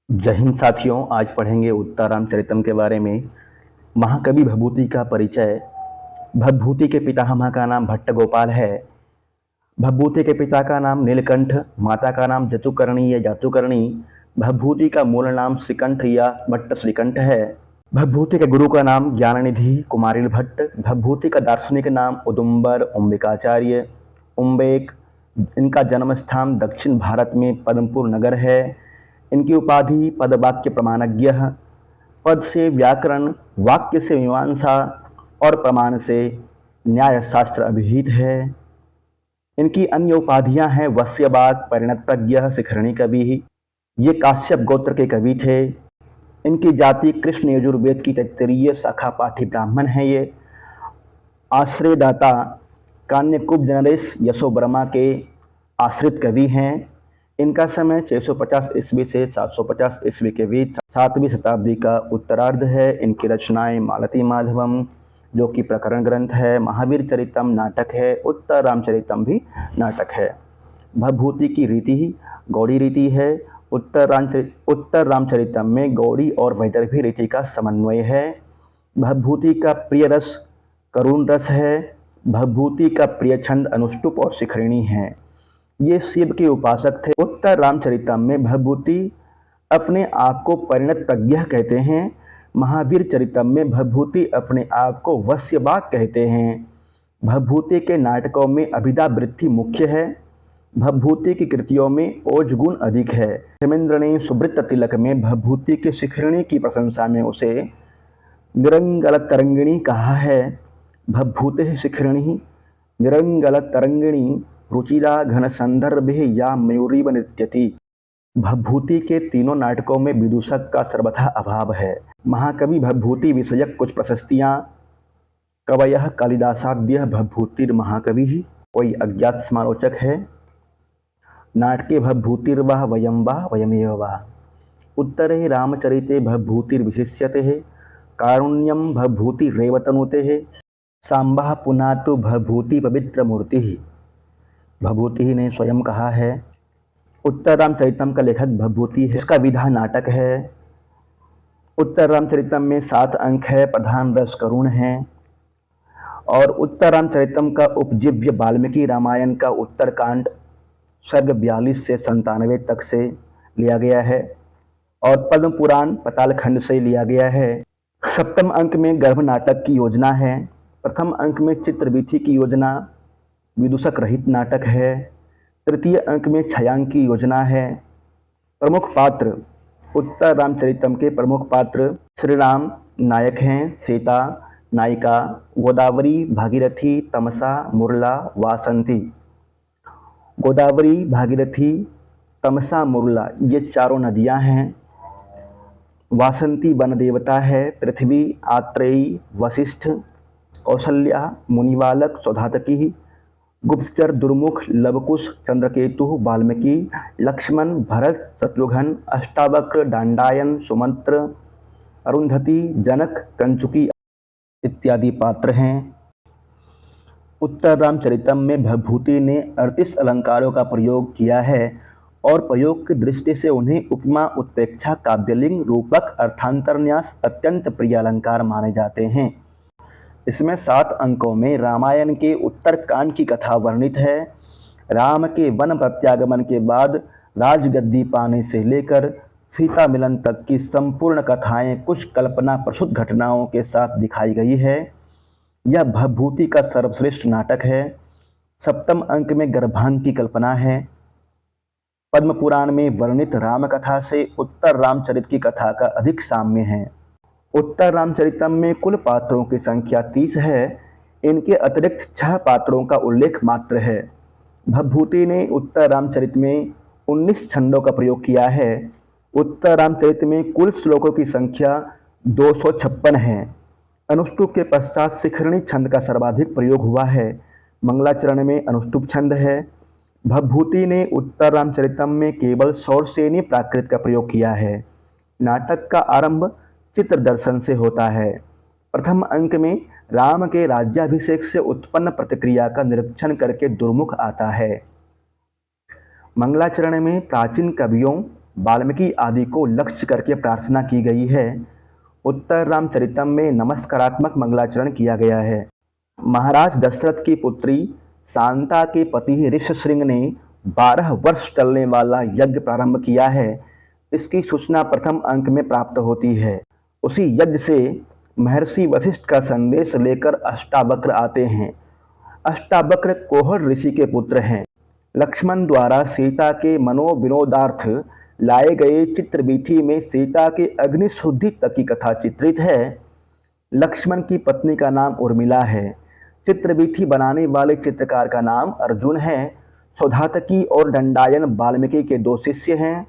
जय हिंद साथियों। आज पढ़ेंगे उत्तरारामचरितम के बारे में। महाकवि भभूति का परिचय। भभूति के पितामह का नाम भट्ट गोपाल है। भभूति के पिता का नाम नीलकंठ, माता का नाम जतुकर्णी या जातुकर्णी। भभूति का मूल नाम श्रीकंठ या भट्ट श्रीकंठ है। भभूति के गुरु का नाम ज्ञाननिधि कुमारिल भट्ट। भभूति का दार्शनिक नाम उदुम्बर उम्बिकाचार्य उम्बेक। इनका जन्म स्थान दक्षिण भारत में पद्मपुर नगर है। इनकी उपाधि पदवाक्य प्रमाणज्ञ, पद से व्याकरण, वाक्य से मीमांसा और प्रमाण से न्याय शास्त्र अभिहित है। इनकी अन्य उपाधियां हैं वस्यवाक, परिणत प्रज्ञ, शिखरणी कवि। ये काश्यप गोत्र के कवि थे। इनकी जाति कृष्ण यजुर्वेद की तैत्तरीय शाखा पाठी ब्राह्मण है। ये आश्रयदाता कान्यकुब्ज नरेश यशोवर्मा के आश्रित कवि हैं। इनका समय 650 ईस्वी से 750 ईस्वी के बीच 7वीं शताब्दी का उत्तरार्ध है। इनकी रचनाएं मालती माधवम जो कि प्रकरण ग्रंथ है, महावीर चरितम नाटक है, उत्तररामचरितम भी नाटक है। भभूति की रीति गौड़ी रीति है। उत्तररामचरितम में गौड़ी और वैदर्भी रीति का समन्वय है। भभूति का प्रिय रस करुण रस है। भभूति का प्रिय छंद अनुष्टुप और शिखरिणी है। ये शिव के उपासक थे। उत्तररामचरितम में भभूति अपने आप को परिणत प्रज्ञ कहते हैं। महावीर चरितम में भभूति अपने आप को वस्यवाक कहते हैं। भभूति के नाटकों में अभिधावृत्ति मुख्य है। भभूति की कृतियों में ओज गुण अधिक है। हेमेंद्र ने सुवृत्त तिलक में भभूति के शिखरिणी की प्रशंसा में उसे निरंगल तरंगिणी कहा है। भभूते शिखरिणी निरंगल तरंगिणी रुचिरा घन संदर्भे या मयूरीव नृत्यति। भभूति के तीनों नाटकों में विदूषक का सर्वथा अभाव है। महाकवि भभूति विषयक कुछ प्रशस्तियां। कवयः कालिदासाद्य भभूतिर महाकवि कोई अज्ञात समालोचक है। नाटके भभूतिर्वा वयमेव वा। उत्तरे रामचरिते भभूतिर्विशिष्यते। कारुण्यम भभूतिरेव तनुते। सांबः पुनातु भभूति पवित्र मूर्ति। भभूति ने स्वयं कहा है। उत्तररामचरितम का लेखक भभूति है। इसका विधा नाटक है। उत्तररामचरितम में 7 अंक है। प्रधान रस करुण है। और उत्तररामचरितम का उपजीव्य वाल्मीकि रामायण का उत्तरकांड सर्ग 42 से 97 तक से लिया गया है और पद्म पुराण पातालखंड से लिया गया है। सप्तम अंक में गर्भ नाटक की योजना है। प्रथम अंक में चित्रवीथी की योजना विदूषक रहित नाटक है। तृतीय अंक में छयांक की योजना है। प्रमुख पात्र उत्तररामचरितम के प्रमुख पात्र श्री राम नायक हैं, सीता नायिका, गोदावरी, भागीरथी, तमसा, मुरला, वासंती। गोदावरी, भागीरथी, तमसा, मुरला ये चारों नदियां हैं। वासंती वन देवता है। पृथ्वी, आत्रेयी, वशिष्ठ, कौशल्या, मुनिवालक, सौधातकी, गुप्तचर, दुर्मुख, लवकुश, चंद्रकेतु, वाल्मीकि, लक्ष्मण, भरत, शत्रुघ्न, अष्टावक्र, दांडायन, सुमंत्र, अरुंधति, जनक, कंचुकी इत्यादि पात्र हैं। उत्तररामचरितम में भभूति ने 38 अलंकारों का प्रयोग किया है और प्रयोग की दृष्टि से उन्हें उपमा, उत्प्रेक्षा, काव्यलिंग, रूपक, अर्थांतरन्यास अत्यंत प्रिय अलंकार माने जाते हैं। इसमें 7 अंकों में रामायण के उत्तरकांड की कथा वर्णित है। राम के वन प्रत्यागमन के बाद राजगद्दी पाने से लेकर सीता मिलन तक की संपूर्ण कथाएं कुछ कल्पना प्रसूत घटनाओं के साथ दिखाई गई है। यह भभूति का सर्वश्रेष्ठ नाटक है। सप्तम अंक में गर्भांग की कल्पना है। पद्म पुराण में वर्णित राम कथा से उत्तर रामचरित की कथा का अधिक साम्य है। उत्तररामचरितम में कुल पात्रों की संख्या 30 है। इनके अतिरिक्त 6 पात्रों का उल्लेख मात्र है। भभूति ने उत्तररामचरित में 19 छंदों का प्रयोग किया है। उत्तररामचरित में कुल श्लोकों की संख्या 256 है। अनुष्टुप के पश्चात शिखरणी छंद का सर्वाधिक प्रयोग हुआ है। मंगलाचरण में अनुष्टुप छंद है। भभूति ने उत्तररामचरितम में केवल सौरसेनी प्राकृत का प्रयोग किया है। नाटक का आरंभ चित्र दर्शन से होता है। प्रथम अंक में राम के राज्याभिषेक से उत्पन्न प्रतिक्रिया का निरीक्षण करके दुर्मुख आता है। मंगलाचरण में प्राचीन कवियों वाल्मीकि आदि को लक्ष्य करके प्रार्थना की गई है। उत्तर रामचरितम में नमस्कारात्मक मंगलाचरण किया गया है। महाराज दशरथ की पुत्री शांता के पति ऋषशृंग ने 12 वर्ष चलने वाला यज्ञ प्रारंभ किया है। इसकी सूचना प्रथम अंक में प्राप्त होती है। उसी यज्ञ से महर्षि वशिष्ठ का संदेश लेकर अष्टावक्र आते हैं। अष्टावक्र कोहर ऋषि के पुत्र हैं। लक्ष्मण द्वारा सीता के मनोविनोदार्थ लाए गए चित्रवीथी में सीता के अग्निशुद्धि तक की कथा चित्रित है। लक्ष्मण की पत्नी का नाम उर्मिला है। चित्रवीथी बनाने वाले चित्रकार का नाम अर्जुन है। सौधातकी और दंडायन वाल्मीकि के 2 शिष्य हैं।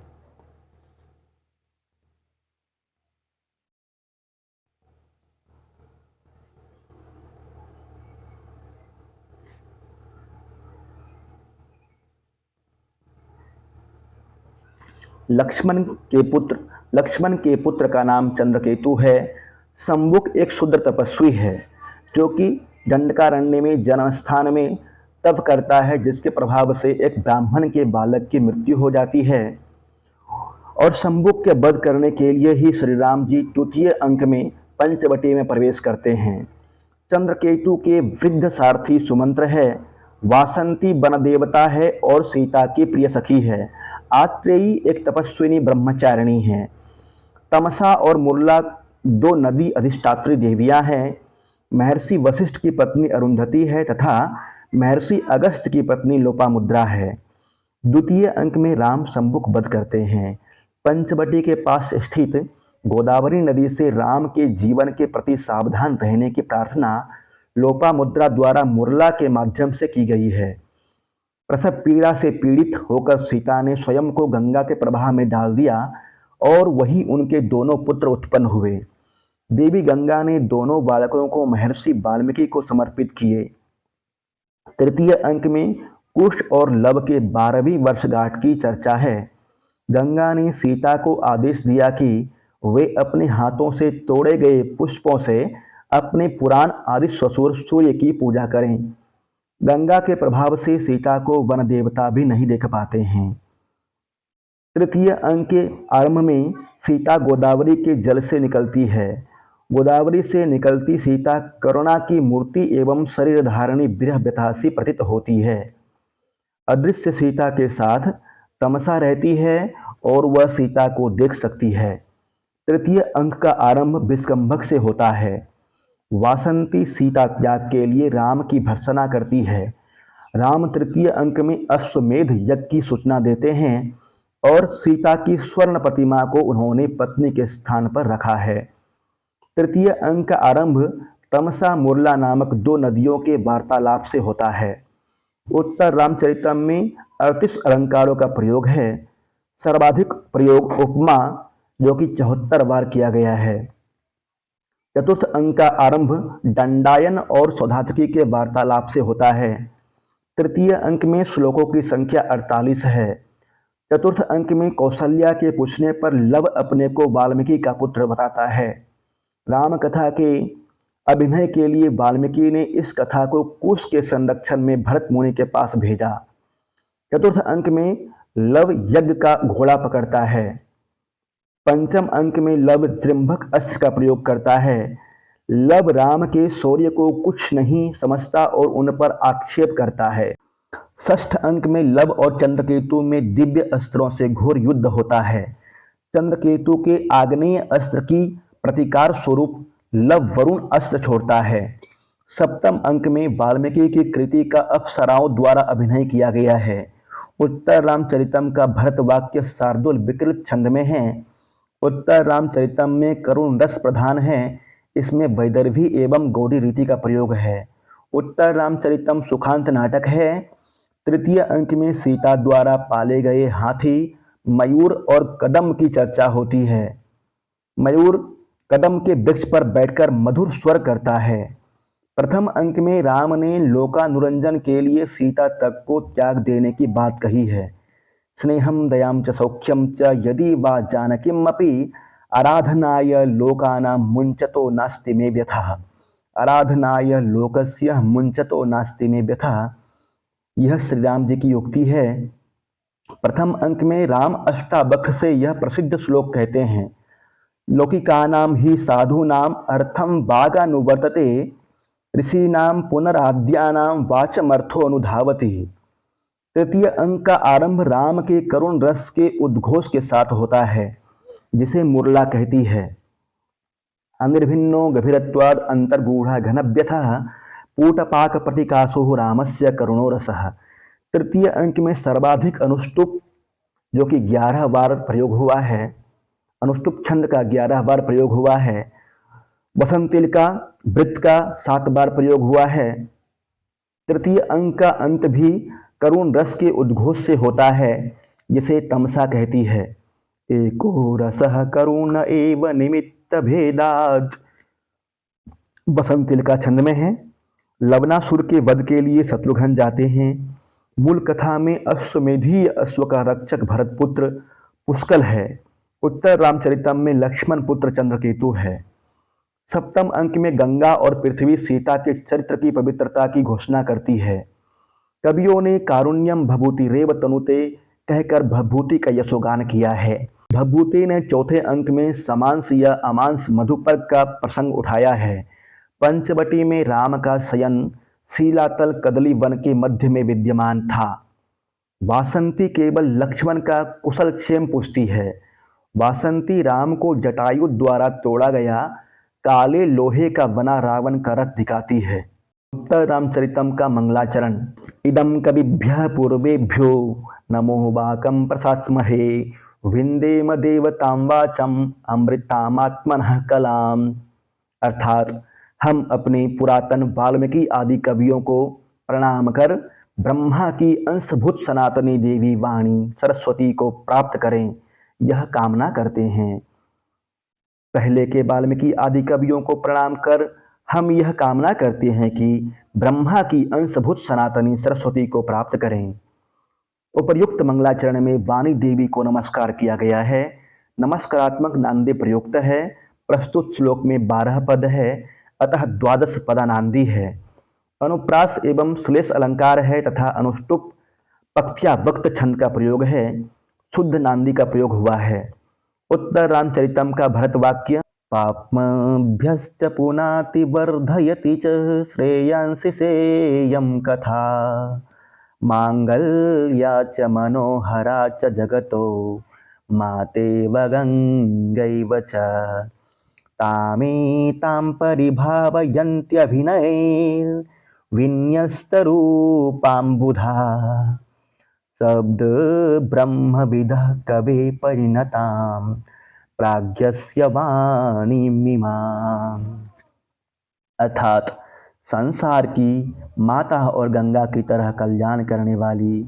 लक्ष्मण के पुत्र का नाम चंद्रकेतु है। शंबुक एक शूद्र तपस्वी है जो कि दंडकारण्य में जन्म स्थान में तप करता है, जिसके प्रभाव से एक ब्राह्मण के बालक की मृत्यु हो जाती है। और शंबुक के वध करने के लिए ही श्री राम जी तृतीय अंक में पंचवटी में प्रवेश करते हैं। चंद्रकेतु के वृद्ध सारथी सुमंत्र है। वासंती वन देवता है और सीता की प्रिय सखी है। आत्रेयी एक तपस्विनी ब्रह्मचारिणी है। तमसा और मुरला 2 नदी अधिष्ठात्री देवियां हैं। महर्षि वशिष्ठ की पत्नी अरुंधति है तथा महर्षि अगस्त्य की पत्नी लोपामुद्रा है। द्वितीय अंक में राम शंबुक वध करते हैं। पंचवटी के पास स्थित गोदावरी नदी से राम के जीवन के प्रति सावधान रहने की प्रार्थना लोपामुद्रा द्वारा मुरला के माध्यम से की गई है। प्रसव पीड़ा से पीड़ित होकर सीता ने स्वयं को गंगा के प्रवाह में डाल दिया और वही उनके दोनों पुत्र उत्पन्न हुए। देवी गंगा ने दोनों बालकों को महर्षि वाल्मीकि को समर्पित किए। तृतीय अंक में कुश और लव के 12वीं वर्षगांठ की चर्चा है। गंगा ने सीता को आदेश दिया कि वे अपने हाथों से तोड़े गए पुष्पों से अपने पुराण आदि ससुर सूर्य की पूजा करें। गंगा के प्रभाव से सीता को वन देवता भी नहीं देख पाते हैं। तृतीय अंक के आरंभ में सीता गोदावरी के जल से निकलती है। गोदावरी से निकलती सीता करुणा की मूर्ति एवं शरीर धारणी विरह व्यथासी प्रतीत होती है। अदृश्य सीता के साथ तमसा रहती है और वह सीता को देख सकती है। तृतीय अंक का आरंभ विष्कंभक से होता है। वासंती सीता त्याग के लिए राम की भर्त्सना करती है। राम तृतीय अंक में अश्वमेध यज्ञ की सूचना देते हैं और सीता की स्वर्ण प्रतिमा को उन्होंने पत्नी के स्थान पर रखा है। तृतीय अंक का आरंभ तमसा मुरला नामक 2 नदियों के वार्तालाप से होता है। उत्तर रामचरितम में 38 अलंकारों का प्रयोग है। सर्वाधिक प्रयोग उपमा जो कि 74 बार किया गया है। चतुर्थ अंक का आरंभ दंडायन और सौधातकी के वार्तालाप से होता है। तृतीय अंक में श्लोकों की संख्या 48 है। चतुर्थ अंक में कौशल्या के पूछने पर लव अपने को वाल्मीकि का पुत्र बताता है। राम कथा के अभिनय के लिए वाल्मीकि ने इस कथा को कुश के संरक्षण में भरत मुनि के पास भेजा। चतुर्थ अंक में लव यज्ञ का घोड़ा पकड़ता है। पंचम अंक में लव जृंभक अस्त्र का प्रयोग करता है। लव राम के शौर्य को कुछ नहीं समझता और उन पर आक्षेप करता है। षष्ठ अंक में लव और चंद्रकेतु में दिव्य अस्त्रों से घोर युद्ध होता है। चंद्रकेतु के आग्नेय अस्त्र की प्रतिकार स्वरूप लव वरुण अस्त्र छोड़ता है। सप्तम अंक में वाल्मीकि की कृति का अप्सराओं द्वारा अभिनय किया गया है। उत्तर रामचरितम का भरत वाक्य शार्दुल विकृत छंद में है। उत्तर रामचरितम में करुण रस प्रधान है। इसमें वैदर्भी एवं गौड़ी रीति का प्रयोग है। उत्तर रामचरितम सुखांत नाटक है। तृतीय अंक में सीता द्वारा पाले गए हाथी मयूर और कदम की चर्चा होती है। मयूर कदम के वृक्ष पर बैठकर मधुर स्वर करता है। प्रथम अंक में राम ने लोकानुरंजन के लिए सीता तक को त्याग देने की बात कही है। स्नेहम दयाम च सौख्यम च यदि वा जानकीमपि आराधनाय लोकानां मुंचतो नास्ति मे व्यथः। आराधनाय लोकस्य मुंचतो नास्ति मे व्यथः। यह श्री राम जी की युक्ति है। प्रथम अंक में राम अष्टावक्र से यह प्रसिद्ध श्लोक कहते हैं, लौकिकानां हि साधूनां अर्थं वागानुवर्तते ऋषीणां पुनराद्यानां वाचमर्थो अनुधावति। तृतीय अंक का आरंभ राम के करुण रस के उद्घोष के साथ होता है, जिसे मुरला कहती है। अनिर्भिन्नो गभीरत्वाद अंतर्गूढ़ा घनव्यथः पूटपाक प्रतिकासो रामस्य करुणो रसः। तृतीय अंक में सर्वाधिक अनुष्टुप, जो कि 11 बार प्रयोग हुआ है, अनुष्टुप छंद का 11 बार प्रयोग हुआ है। वसंतिल का वृत्त का 7 बार प्रयोग हुआ है। तृतीय अंक का अंत भी करुण रस के उद्घोष से होता है, जिसे तमसा कहती है। एको रसः करुण एव निमित्त भेदात्, वसंतिल का छंद में है। लवनासुर के वध के लिए शत्रुघ्न जाते हैं। मूल कथा में अश्वमेधीय अश्व का रक्षक भरतपुत्र पुष्कल है। उत्तर रामचरितम में लक्ष्मण पुत्र चंद्रकेतु है। सप्तम अंक में गंगा और पृथ्वी सीता के चरित्र की पवित्रता की घोषणा करती है। कवियों ने कारुण्यम भभूति रेव तनुते कहकर भभूति का यशोगान किया है। भभूति ने चौथे अंक में समांस या अमांस मधुपर्क का प्रसंग उठाया है। पंचवटी में राम का शयन शीलातल कदली वन के मध्य में विद्यमान था। वासंती केवल लक्ष्मण का कुशल क्षेम पूछती है। वासंती राम को जटायु द्वारा तोड़ा गया काले लोहे का बना रावण का रथ दिखाती है। उत्तर रामचरितम का मंगलाचरण। इदम कविभ्यः पूर्वेभ्यो नमो वाकं प्रशास्महे विंदेम देवतां वाचम अमृतामात्मनः कलाम। अर्थात हम अपने पुरातन वाल्मीकि आदि कवियों को प्रणाम कर ब्रह्मा की अंशभूत सनातनी देवी वाणी सरस्वती को प्राप्त करें, यह कामना करते हैं। पहले के वाल्मीकि आदि कवियों को प्रणाम कर हम यह कामना करते हैं कि ब्रह्मा की अंशभूत सनातनी सरस्वती को प्राप्त करें। उपर्युक्त मंगलाचरण में वाणी देवी को नमस्कार किया गया है। नमस्कारात्मक नांदी प्रयुक्त है। प्रस्तुत श्लोक में 12 पद है, अतः 12 पदा नांदी है। अनुप्रास एवं श्लेष अलंकार है तथा अनुष्टुप पक्ष्यावक्त छंद का प्रयोग है। शुद्ध नांदी का प्रयोग हुआ है। उत्तर रामचरितम का भरत वाक्य, पाप्मभ्यश्च पुनाति वर्धयति च श्रेयांसि सेयं कथा मांगल्या च मनोहरा च जगतो मातेव गंगैव च तामेतां परिभावयन्त्यभिनयैर्विन्यस्तरूपाम्बुधा शब्द ब्रह्मविदः कवे परिणतां प्राज्ञस्य वाणीमिमाम्। अर्थात संसार की माता और गंगा की तरह कल्याण करने वाली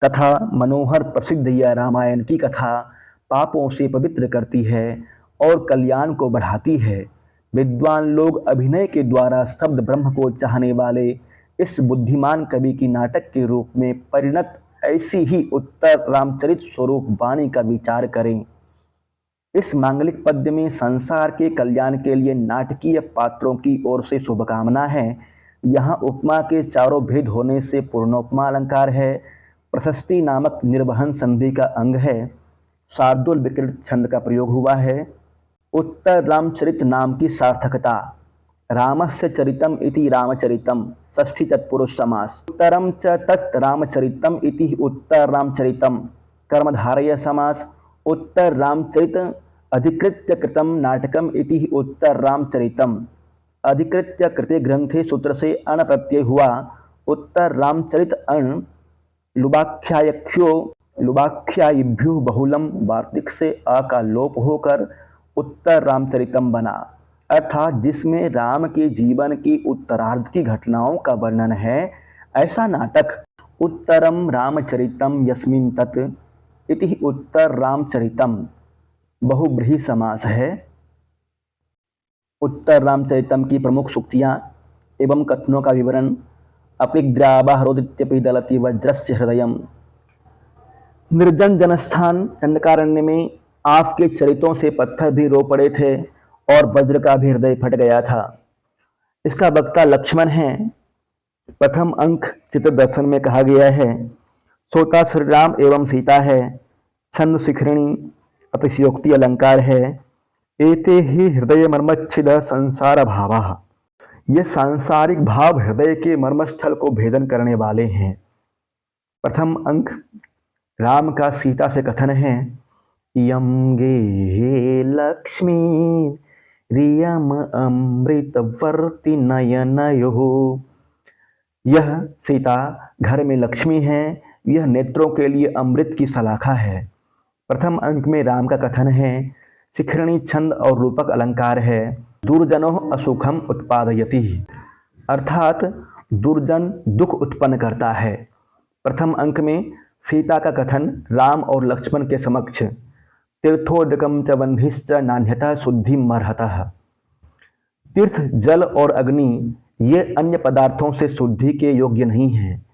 तथा मनोहर प्रसिद्ध यह रामायण की कथा पापों से पवित्र करती है और कल्याण को बढ़ाती है। विद्वान लोग अभिनय के द्वारा शब्द ब्रह्म को चाहने वाले इस बुद्धिमान कवि की नाटक के रूप में परिणत ऐसी ही उत्तर रामचरित स्वरूप वाणी का विचार करें। इस मांगलिक पद्य में संसार के कल्याण के लिए नाटकीय पात्रों की ओर से शुभकामना है। यहाँ उपमा के चारों भेद होने से पूर्णोपमा अलंकार है। प्रशस्ति नामक निर्वहन संधि का अंग है। शार्दुल विकृत छंद का प्रयोग हुआ है। उत्तर रामचरित नाम की सार्थकता। रामस्य चरितम इति रामचरितम, षष्ठी तत्पुरुष समास। उत्तरम च तत् रामचरितम इति उत्तर रामचरितम, कर्मधारय समास। उत्तर रामचरित अधिकृत्य कृतम नाटकम इति उत्तर रामचरितम, अधिकृत्य कृते ग्रंथे सूत्र से अण प्रत्यय हुआ। उत्तर रामचरित अण लुबाख्यायक्षो लुबाख्यायिभ्यो बहुलम वार्तिक से अ का लोप होकर उत्तर रामचरितम बना, अर्थात जिसमें राम के जीवन की उत्तरार्ध की घटनाओं का वर्णन है। ऐसा नाटक उत्तरम रामचरितम यस्मिन् तत् इति उत्तर रामचरितम बहुब्रीहि समास है। उत्तर रामचरितम की प्रमुख सूक्तियाँ एवं कथनों का विवरण। अपिग्रावाहरोदित्यपि दलति वज्रस्य हृदयम्। निर्जन जनस्थान दंडकारण्य में आपके चरितों से पत्थर भी रो पड़े थे और वज्र का भी हृदय फट गया था। इसका वक्ता लक्ष्मण है। प्रथम अंक चित्र दर्शन में कहा गया है, श्रोता श्री राम एवं सीता है। छंद शिखरिणी अतिशयोक्ति अलंकार है। एते ही हृदय मर्मच्छिद संसार भावा। ये सांसारिक भाव हृदय के मर्मस्थल को भेदन करने वाले हैं। प्रथम अंक राम का सीता से कथन है। यम गे लक्ष्मी रियम अमृतवर्ती नयनयो। यह सीता घर में लक्ष्मी है, यह नेत्रों के लिए अमृत की सलाखा है। प्रथम अंक में राम का कथन है। शिखरणी छंद और रूपक अलंकार है। दुर्जनो असुखम उत्पादयति, अर्थात दुर्जन दुख उत्पन्न करता है। प्रथम अंक में सीता का कथन राम और लक्ष्मण के समक्ष। तीर्थोदकम च बंधिश्च नान्यथा शुद्धि मर्हतः। तीर्थ जल और अग्नि ये अन्य पदार्थों से शुद्धि के योग्य नहीं हैं।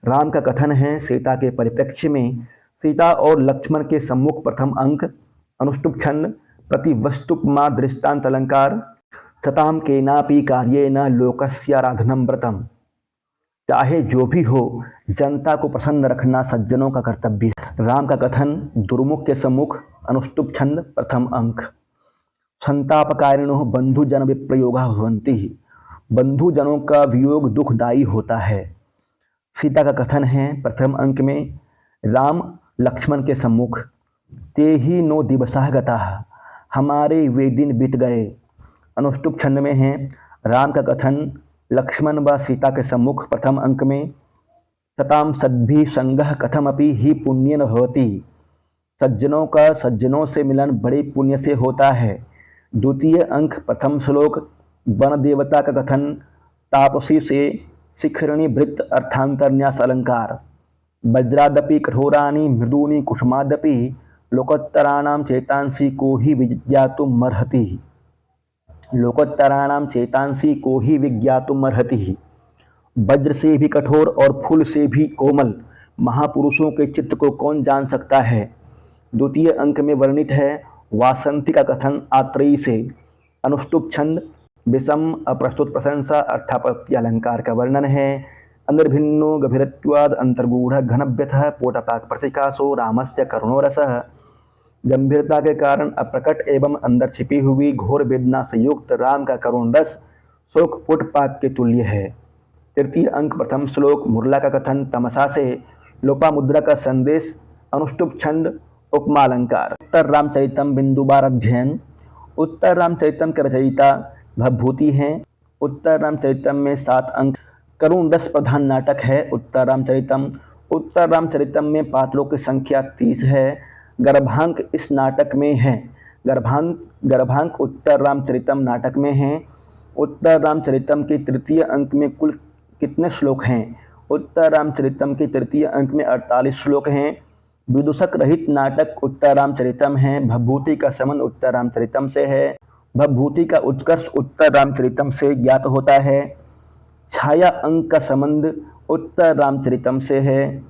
राम का कथन है सीता के परिप्रेक्ष्य में। सीता और लक्ष्मण के सम्मुख प्रथम अंक अनुष्टुप छंद प्रति वस्तुपमा दृष्टांत अलंकार। सताम केनापि कार्येन लोकस्याराधनम व्रतम। चाहे जो भी हो जनता को प्रसन्न रखना सज्जनों का कर्तव्य है। राम का कथन दुर्मुख के सम्मुख अनुष्टुप छंद प्रथम अंक। संतापकारिणो बंधुजन विप्रयोगा भवन्ति। बंधुजनों का वियोग दुखदायी होता है। सीता का कथन है प्रथम अंक में राम लक्ष्मण के सम्मुख। ते ही नो दिवसाः गताः, हमारे वे दिन बीत गए। अनुष्टुप छंद में है राम का कथन लक्ष्मण व सीता के सम्मुख। प्रथम अंक में सताम सद्भि संगः कथमपि ही पुण्येन भवति। सज्जनों का सज्जनों से मिलन बड़े पुण्य से होता है। द्वितीय अंक प्रथम श्लोक वन देवता का कथन तापसी से शिखरणी वृत्त अर्थांतरन्यास अलंकार। वज्रादपि कठोरानि मृदूनि कुसुमादपि लोकोत्तराणां चेतांसी को ही विज्ञातुम अर्हति। लोकोत्तराणां चेतांसी को ही विज्ञातुम अर्हति। वज्र से भी कठोर और फूल से भी कोमल महापुरुषों के चित्त को कौन जान सकता है। द्वितीय अंक में वर्णित है वासंती का कथन आत्रेयी से। अनुष्टुप छंद विषम अप्रस्तुत प्रशंसा अर्थापत्ति अलंकार का वर्णन है। अंतर्भिन्नो गभीरत्वाद अंतर्गूढ़ घनव्यथः पोटपाक प्रतिकाशो रामस्य करुणोरसः। गंभीरता के कारण अप्रकट एवं अंदर छिपी हुई घोर वेदना से युक्त राम का करुण रस शोक पोटपाक के तुल्य है। तृतीय अंक प्रथम श्लोक मुरला का कथन तमसा से लोपामुद्रा का संदेश। अनुष्टुप छंद उपमा अलंकार। उत्तर रामचरितम बिंदुवार अध्ययन। उत्तर रामचरितम के रचयिता भवभूति हैं। उत्तर रामचरितम में 7 अंक करुण रस प्रधान नाटक है। उत्तर रामचरितम में पात्रों की संख्या 30 है। गर्भांक इस नाटक में है। गर्भांक उत्तर रामचरितम नाटक में है। उत्तर रामचरितम के तृतीय अंक में कुल कितने श्लोक हैं। उत्तर रामचरितम के तृतीय अंक में 48 श्लोक हैं। विदूषक रहित नाटक उत्तर रामचरितम है। भवभूति का संबंध उत्तर रामचरितम से है। भवभूति का उत्कर्ष उत्तर रामचरितम से ज्ञात होता है। छाया अंक का संबंध उत्तर रामचरितम से है।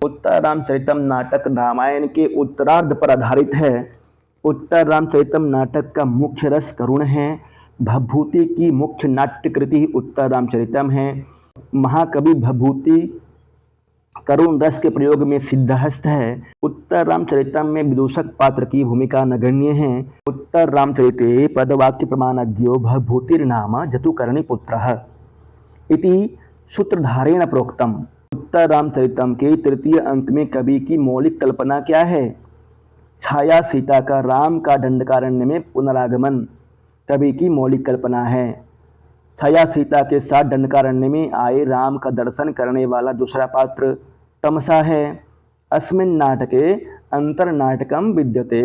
उत्तर रामचरितम नाटक रामायण के उत्तरार्ध पर आधारित है। उत्तर रामचरितम नाटक का मुख्य रस करुण है। भवभूति की मुख्य नाट्य कृति उत्तर रामचरितम है। महाकवि भवभूति करुण रस के प्रयोग में सिद्धहस्त है। उत्तर रामचरितम में विदूषक पात्र की भूमिका नगण्य है। उत्तर रामचरिते पदवाक्य प्रमाणज्ञो भवभूतिर्नाम जतुकर्णी पुत्रः इति सूत्रधारेण प्रोक्तम। उत्तर रामचरितम के तृतीय अंक में कवि की मौलिक कल्पना क्या है। छाया सीता का राम का दंडकारण्य में पुनरागमन कवि की मौलिक कल्पना है। छाया सीता के साथ दंडकारण्य में आए राम का दर्शन करने वाला दूसरा पात्र तमसा है। अस्मिन् नाटके अंतर्नाटकम विद्यते।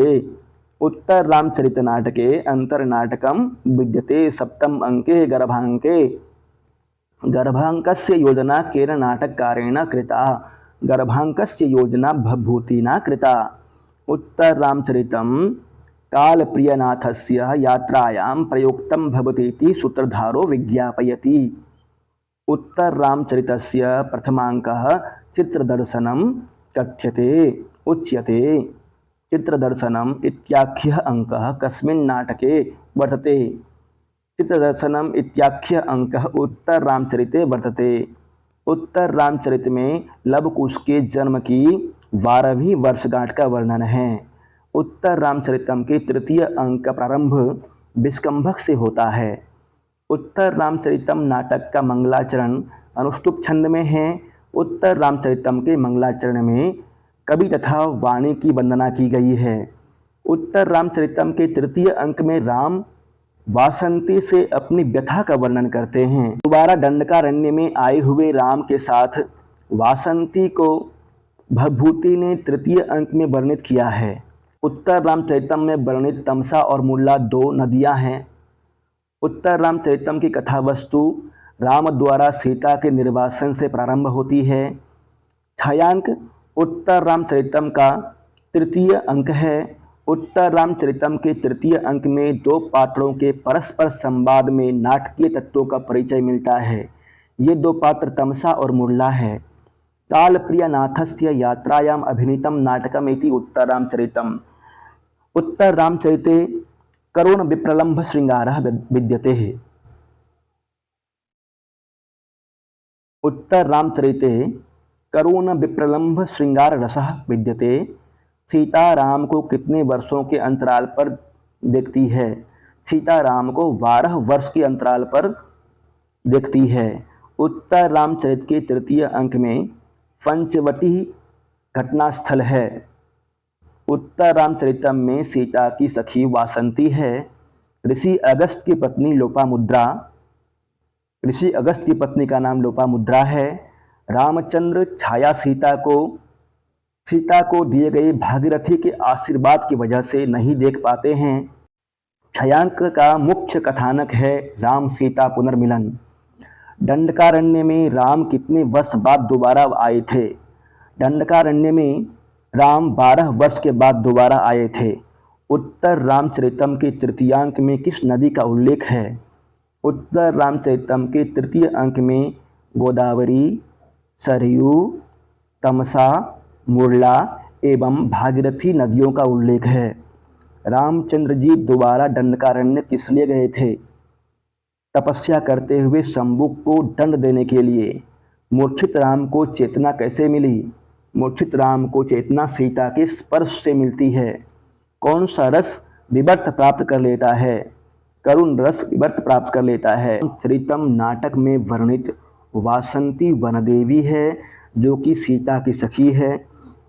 उत्तर रामचरित नाटके अंतर्नाटकम विद्यते। सप्तम अंके गर्भांके। गर्भांकस्य योजना केन नाटककारेण कृता। गर्भांकस्य योजना भवभूतिना कृता। उत्तर रामचरितम कालप्रियनाथस्य यात्रायां प्रयुक्तं भवतीति सूत्रधारो विज्ञापयति। उत्तर रामचरितस्य प्रथमांकः चित्रदर्शनं कथ्यते उच्यते। चित्रदर्शनम् इत्याख्यः अंकः कस्मिन् नाटके वर्तते। चित्रदर्शनम् इत्याख्यः अंकः उत्तर रामचरिते वर्तते। उत्तर रामचरित में लव कुश के जन्म की 12वीं वर्षगांठ का वर्णन है। उत्तर रामचरितम के तृतीय अंक का प्रारंभ विष्कंभक से होता है। उत्तर रामचरितम नाटक का मंगलाचरण अनुष्टुप छंद में है। उत्तर रामचरितम के मंगलाचरण में कवि तथा वाणी की वंदना की गई है। उत्तर रामचरितम के तृतीय अंक में राम वासंती से अपनी व्यथा का वर्णन करते हैं। दोबारा दंडकारण्य में आए हुए राम के साथ वासंती को भवभूति ने तृतीय अंक में वर्णित किया है। उत्तर रामचरितम में वर्णित तमसा और मूला 2 नदियां हैं। उत्तर रामचरितम की कथा वस्तु राम द्वारा सीता के निर्वासन से प्रारंभ होती है। छायांक उत्तर रामचरितम का तृतीय अंक है। उत्तर रामचरितम के तृतीय अंक में 2 पात्रों के परस्पर संवाद में नाटकीय तत्वों का परिचय मिलता है। ये 2 पात्र तमसा और मुरला है। तालप्रियनाथस्य यात्रायाम अभिनीतम नाटकम इति उत्तर रामचरितम। उत्तर रामचरिते करुण विप्रलंभ श्रृंगारः विद्यते। उत्तर रामचरिते करुण विप्रलंभ श्रृंगार रसः विद्यते। सीता राम को कितने वर्षों के अंतराल पर देखती है? सीता राम को 12 वर्ष के अंतराल पर देखती है। उत्तर रामचरित के तृतीय अंक में पंचवटी घटनास्थल है। उत्तर रामचरितम में सीता की सखी वासंती है। ऋषि अगस्त की पत्नी लोपामुद्रा, ऋषि अगस्त की पत्नी का नाम लोपामुद्रा है। रामचंद्र छाया सीता को दिए गए भागीरथी के आशीर्वाद की वजह से नहीं देख पाते हैं। छायांक का मुख्य कथानक है राम सीता पुनर्मिलन। दंडकारण्य में राम कितने वर्ष बाद दोबारा आए थे? दंडकारण्य में राम 12 वर्ष के बाद दोबारा आए थे। उत्तर रामचरितम के तृतीयांक में किस नदी का उल्लेख है? उत्तर रामचरितम के तृतीय अंक में गोदावरी, सरयू, तमसा, मुरला एवं भागीरथी नदियों का उल्लेख है। रामचंद्र जी दोबारा दंडकारण्य किस लिए गए थे? तपस्या करते हुए शंबुक को दंड देने के लिए। मूर्छित राम को चेतना कैसे मिली? मूर्छित राम को चेतना सीता के स्पर्श से मिलती है। कौन सा रस विवर्त प्राप्त कर लेता है? करुण रस विवर्त प्राप्त कर लेता है। चरितम नाटक में वर्णित वासंती वनदेवी है जो कि सीता की सखी है।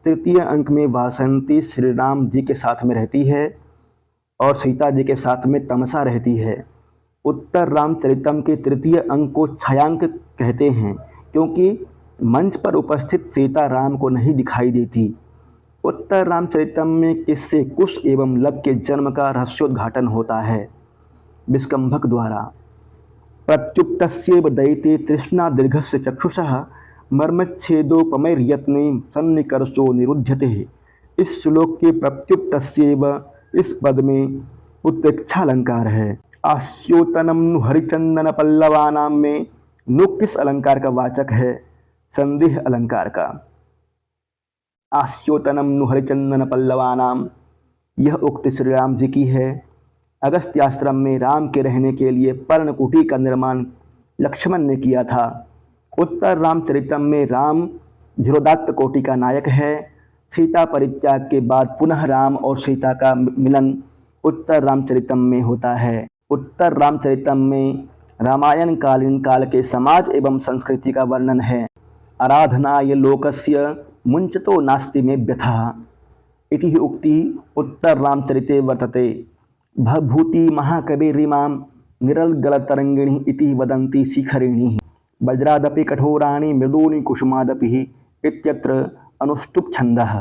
तृतीय अंक में वासंती श्री राम जी के साथ में रहती है और सीता जी के साथ में तमसा रहती है। उत्तर रामचरितम के तृतीय अंक को छायांक कहते हैं क्योंकि मंच पर उपस्थित सीता राम को नहीं दिखाई देती। उत्तर रामचरितम में किससे कुश एवं लव के जन्म का रहस्योद्घाटन होता है? विष्कंभक द्वारा। प्रत्युक्तस्यैव दैते तृष्णा दीर्घस्य चक्षुषः मर्मच्छेदोपमैर्यत्ने सन्निकर्षो निरुध्यते। इस श्लोक के प्रत्युक्तस्यैव इस पद में उत्प्रेक्षा अलंकार है। आस्योतनम नु हरिचंदन पल्लवानाम में नु किस अलंकार का वाचक है? संदेह अलंकार का। आस्योतनम नु हरिचंदन पल्लवानाम, यह उक्ति श्री राम जी की है। अगस्त्य आश्रम में राम के रहने के लिए पर्णकुटी का निर्माण लक्ष्मण ने किया था। उत्तर रामचरितम में राम धीरोदात्त कोटि का नायक है। सीता परित्याग के बाद पुनः राम और सीता का मिलन उत्तर रामचरितम में होता है। उत्तर रामचरितम में रामायण कालीन काल के समाज एवं संस्कृति का वर्णन है। आराधनाय लोकस्य मुंचतो नास्ति में व्यथा इति उक्ति उत्तर रामचरिते वर्तते। भवभूति महाकविरिमां निरलगलतरंगिणी इति वदन्ति शिखरिणी। वज्रादपि कठोराणि मृदूनि कुसुमादपि इत्यत्र अनुष्टुप छन्दः।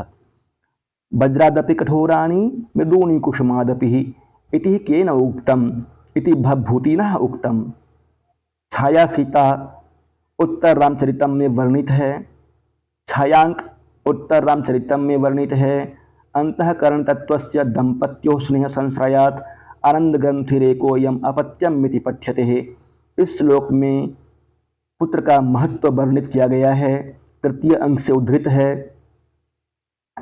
वज्रादपि कठोराणि मृदूनि कुसुमादपि इति केन उक्तम् इति भवभूतिना उक्तम्। छाया सीता उत्तर रामचरितम में वर्णित है। छायांक उत्तर रामचरितम में वर्णित है। अंतःकरण तत्वस्य दंपत्यो स्नेह संश्रयात् आनंद ग्रंथिरेकोयम अपत्यम मिति पठ्यते। इस श्लोक में पुत्र का महत्व वर्णित किया गया है। तृतीय अंक से उद्धृत है।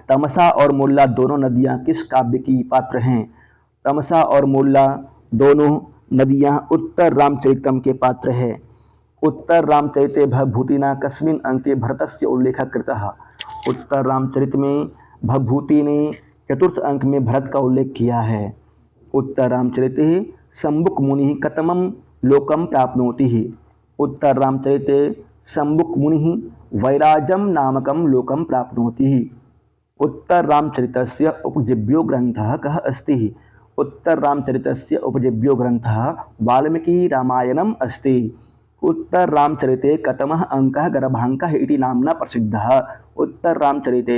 तमसा और मुरला दोनों नदियां किस काव्य की पात्र हैं? तमसा और मुरला दोनों नदियां उत्तर रामचरितम के पात्र है। उत्तर रामचरिते भवभूतिना कस्मिन् अंके भरतस्य उल्लेखः कृतः। उत्तर रामचरित में भवभूति ने चतुर्थ अंक में भरत का उल्लेख किया है। उत्तर रामचरिते शंबुक मुनि कतमं लोकम प्राप्नोति। उत्तर रामचरिते शंबुक मुनि वैराजम नामकं लोकम प्राप्नोति। उत्तर रामचरितस्य उपजीव्यो ग्रंथः कः अस्ति? उत्तर रामचरितस्य उपजीव्यो ग्रंथः वाल्मीकि रामायणम् अस्ति। उत्तर रामचरिते कतमः अंकः गर्भाङ्कः इति नाम्ना प्रसिद्धः। उत्तर रामचरिते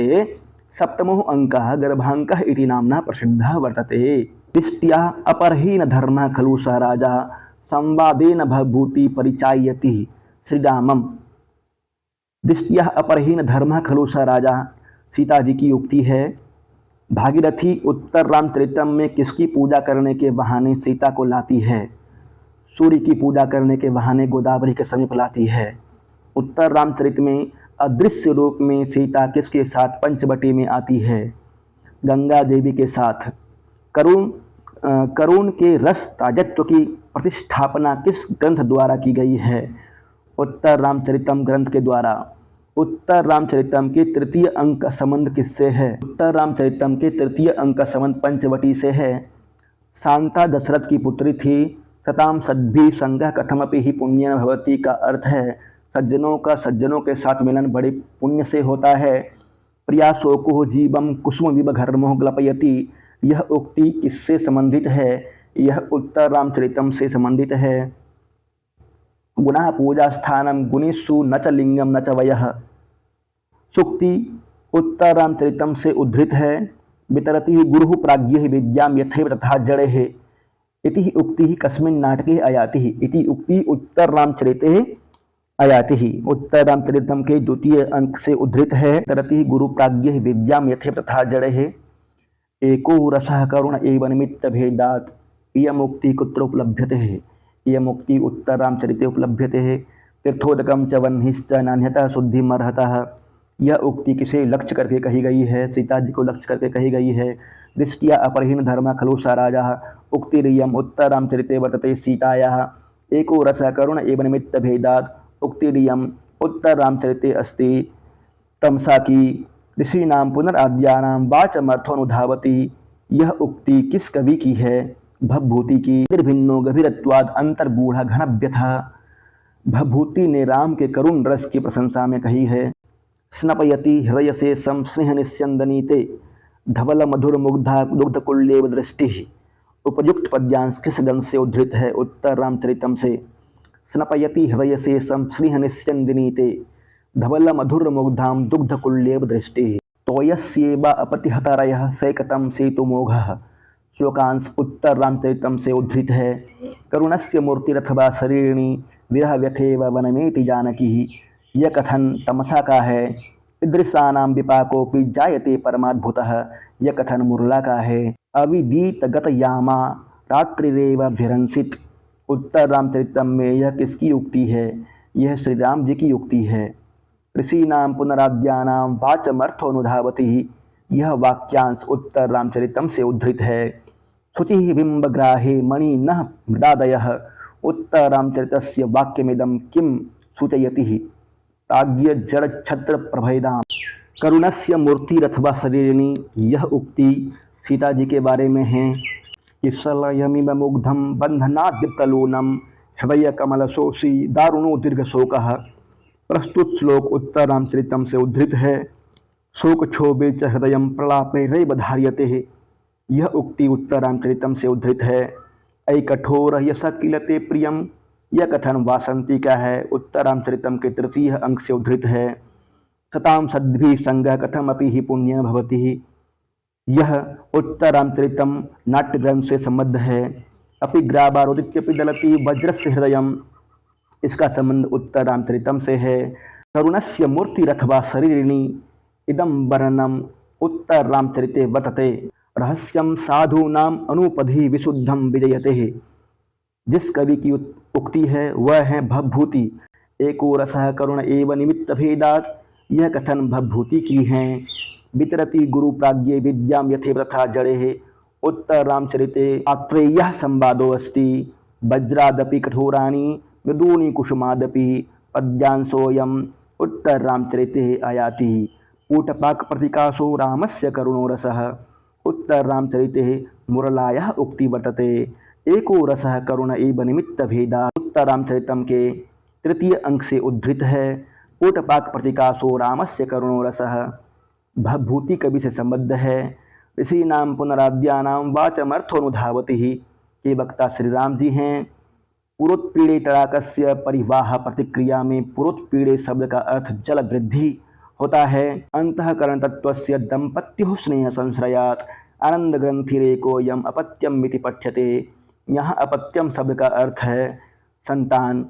सप्तमः अंकः गर्भाङ्कः इति नाम्ना प्रसिद्धः वर्तते। दृष्ट्या अपरहीन धर्मः खलु स राजा संवादेन भवभूति परिचायति श्रीरामम्। दृष्ट्या अपरहीन धर्मः खलु स राजा, सीता जी की उक्ति है। भागीरथी उत्तर रामचरितम में किसकी पूजा करने के बहाने सीता को लाती है? सूर्य की पूजा करने के बहाने गोदावरी के समीप लाती है। उत्तर रामचरित में अदृश्य रूप में सीता किसके साथ पंचवटी में आती है? गंगा देवी के साथ। करुण के रस राजत्व की प्रतिष्ठापना किस ग्रंथ द्वारा की गई है? उत्तर रामचरितम ग्रंथ के द्वारा। उत्तर रामचरितम के तृतीय अंक का संबंध किससे है? उत्तर रामचरितम के तृतीय अंक का संबंध पंचवटी से है। शांता दशरथ की पुत्री थी। सताम सद्भि संगः कथमपि ही पुण्येन भवति का अर्थ है सज्जनों का सज्जनों के साथ मिलन बड़े पुण्य से होता है। प्रिया शोको जीवम कुसुम विव घर्मो ग्लपयति, यह उक्ति किससे संबंधित है? यह उत्तर रामचरितम से संबंधित है। गुणः पूजा स्थानम गुणेषु न च लिंगम न च वयः, सूक्ति उत्तर रामचरितम से उद्धृत है। वितरति गुरुः प्राज्ञः विद्यां यथैव तथा जड़ेः इति उक्ति कस्मिन् नाटके आयाति। इति उक्ति उत्तर रामचरिते आयाति। उत्तर रामचरितम के द्वितीय अंक से उद्धृत है। तरति गुरु प्राज्ञः विद्यां यथैव तथा जड़ेः एको रसः करुण एव निमित्त भेदात्, इयम् उक्ति कुत्र उपलभ्यते? इयम् उक्ति उत्तर रामचरिते उपलभ्यते। तीर्थोदकं च वह्निश्च नान्यतः शुद्धिमर्हतः, यह उक्ति किसे लक्ष्य करके कही गई है? सीता जी को लक्ष्य करके कही गई है। दृष्टिया अपरहीन धर्म खलु स राजा, उक्तिरियम् उत्तर रामचरिते वर्तते। सीतायाः एको रसः करुण एव निमित्त भेदात्, उक्तिरियम् उत्तर रामचरिते अस्ति। तमसा की ऋषीणां पुनराद्यानां वाचमर्थोऽनुधावति, यह उक्ति किस कवि की है? भवभूति की। निर्भिन्नो गभीरत्वाद अंतर्गूढ़ घनव्यथा, भवभूति ने राम के करुण रस की प्रशंसा में कही है। स्नपयति हृदय से स्नेह निस्यंदनीते, धवल मधुर मुग्धा दुग्धकुल्येव दृष्टि, उपयुक्त पद्यांश किस ग्रंथ से उद्धृत है? उत्तर रामचरितम से। स्नपयति हृदय से स्नेह निस्यंदनीते, धवल मधुर मुग्धाम दुग्धकुल्येव दृष्टि, तोयस्येव अपतिहतरयः सैकतं सेतुमोघः, श्लोकांश उत्तर रामचरितम से उद्धृत है। करुणस्य मूर्तिरथवा शरीरिणी विरह व्यथेव वनमेति जानकी, यह कथन तमसा का है। ईदृशानां विपाकोऽपि जायते परमाद्भुतः, यह कथन मुरला का है। अविदितगतयामा रात्रिरेव भिरंसित, उत्तर रामचरितम में यह किसकी उक्ति है? यह श्री राम जी की उक्ति है। ऋषीणां पुनराद्यानां वाचमर्थोऽनुधावति, यह वाक्यांश उत्तर रामचरितम से उद्धृत है। शुचिः बिंबग्राहे मणि नः मृदादयः, उत्तर रामचरितस्य वाक्यमिदं किं सूचयति? प्राज्ञ जड़ छत्र प्रभेदाम करुणस्य मूर्तिरथवा शरीरिणी, यह उक्ति सीता जी के बारे में है। किशलयमिव मुग्धं बंधनाद्यप्तलोनम हृदय कमलशोषी दारुणो दीर्घ शोकः, प्रस्तुत श्लोक उत्तर रामचरितम से उद्धृत है। शोक क्षोभे च हृदय प्रलापे रैव धार्यते, यह उक्ति उत्तर रामचरितम से उद्धृत है। ऐ कठोर यश किलते प्रियम, यह कथन वासंती का है। उत्तर रामचरितम के तृतीय अंक से उद्धृत है। सताम सद्भि संगः कथमपि ही पुण्येन भवति, यह उत्तर रामचरितम नाट्य ग्रंथ से संबद्ध है। अपि ग्रावारोदित्यपि दलति वज्रस्य हृदयम, इसका संबंध उत्तर रामचरितम से है। करुणस्य मूर्तिरथवा शरीरिणी इदं वर्णनम उत्तर रामचरिते वर्तते। रहस्यम साधूनाम अनुपधि विशुद्धम विजयते, जिस कवि की उक्ति है वह है भवभूति। एको रसः करुण एव निमित्त भेदात्, यह कथन भवभूति की है। वितरति गुरु प्राज्ञे विद्यां यथेव तथा जड़ेः, उत्तर रामचरिते आत्रेयः संवादो अस्ति। वज्रादपि कठोराणि मृदूनि कुसुमादपि पद्यांशोऽयम् उत्तररामचरिते आयाति। कूटपाकप्रतिकासो रामस्य करुणो रसः उत्तररामचरिते मुरलायः उक्ति वर्तते। एको रसः करुण एव निमित्तभेदात् उत्तररामचरितम् के तृतीय अंक से उद्धृत है। कूटपाकप्रतिकासो रामस्य करुणो रसः भवभूति कवि से संबद्ध है। ऋषीणां पुनराद्यानां वाचमर्थोऽनुधावति। के वक्ता श्री राम जी हैं। पुरोत्पीड़े तड़ाकस्य परिवाह प्रतिक्रिया में पुरोत्पीड़े शब्द का अर्थ जल वृद्धि होता है। अंतःकरण तत्वस्य दंपत्यो स्नेह संश्रयात् आनंद ग्रंथिरेकोऽयम् अपत्यम इति पठ्यते। यहाँ अपत्यम शब्द का अर्थ है संतान।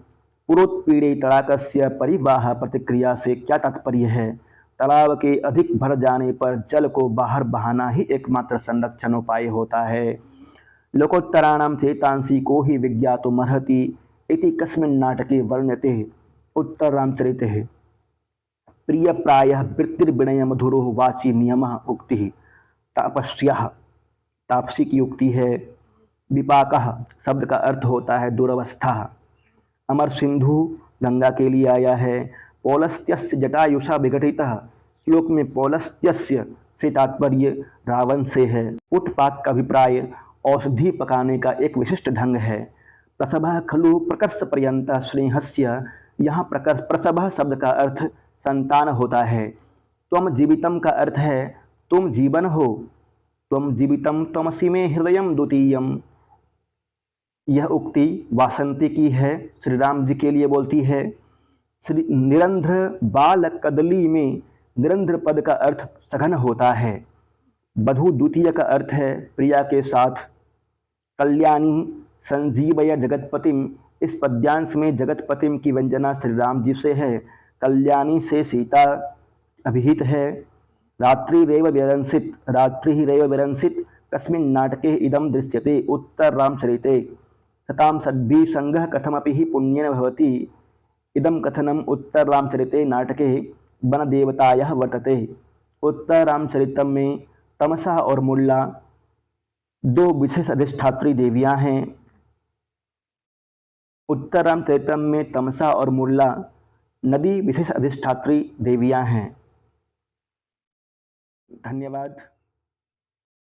पुरोत्पीड़े तड़ाकस्य परिवाह प्रतिक्रिया से क्या तात्पर्य है? तालाब के अधिक भर जाने पर जल को बाहर बहाना ही एकमात्र संरक्षण उपाय होता है। लोकोत्तराणां चेतांसी को ही विज्ञातुमर्हति इति कस्मिन् नाटके वर्ण्यते। उत्तररामचरिते प्रिय प्रायः वृत्तिर्विनय मधुरो वाची नियमः उक्तिः। तापस्याः तापसी की उक्ति है। विपाकः शब्द का अर्थ होता है दुरवस्था। अमर सिंधु गंगा के लिए आया है। पौलस्त्यस्य जटायुषा विघटितः श्लोक में पौलस्त्यस्य से तात्पर्य रावण से है। उत्पाक का अभिप्राय औषधि पकाने का एक विशिष्ट ढंग है। प्रसभः खलु प्रकर्ष पर्यंत स्नेहस्य, यहाँ प्रसभः शब्द का अर्थ संतान होता है। त्वम जीवितम का अर्थ है तुम जीवन हो। त्वम जीवितम त्वमसि मे हृदयम द्वितीयम। यह उक्ति वासंती की है, श्री राम जी के लिए बोलती है। श्री निरंध्र बाल कदली में निरंध्र पद का अर्थ सघन होता है। बधु द्वितीय का अर्थ है प्रिया के साथ। कल्याणी संजीवय जगतपतिम, इस पद्यांश में जगतपतिम की व्यंजना श्री राम जी से है। कल्याणी से सीता अभिहित है। रात्रिरेव विरंसित, रात्रिरेव विरंसित कस्मिन् नाटके इदं दृश्यते। उत्तररामचरिते सतां सद्भिः संगः कथमपि हि पुण्येन भवति। इदं कथनम् उत्तररामचरिते नाटके वनदेवतायाः वर्तते। उत्तररामचरितम में तमसा और मुल्ला दो विशेष अधिष्ठात्री देवियां हैं। उत्तररामचरितम में तमसा और मुल्ला नदी विशेष अधिष्ठात्री देवियां हैं। धन्यवाद।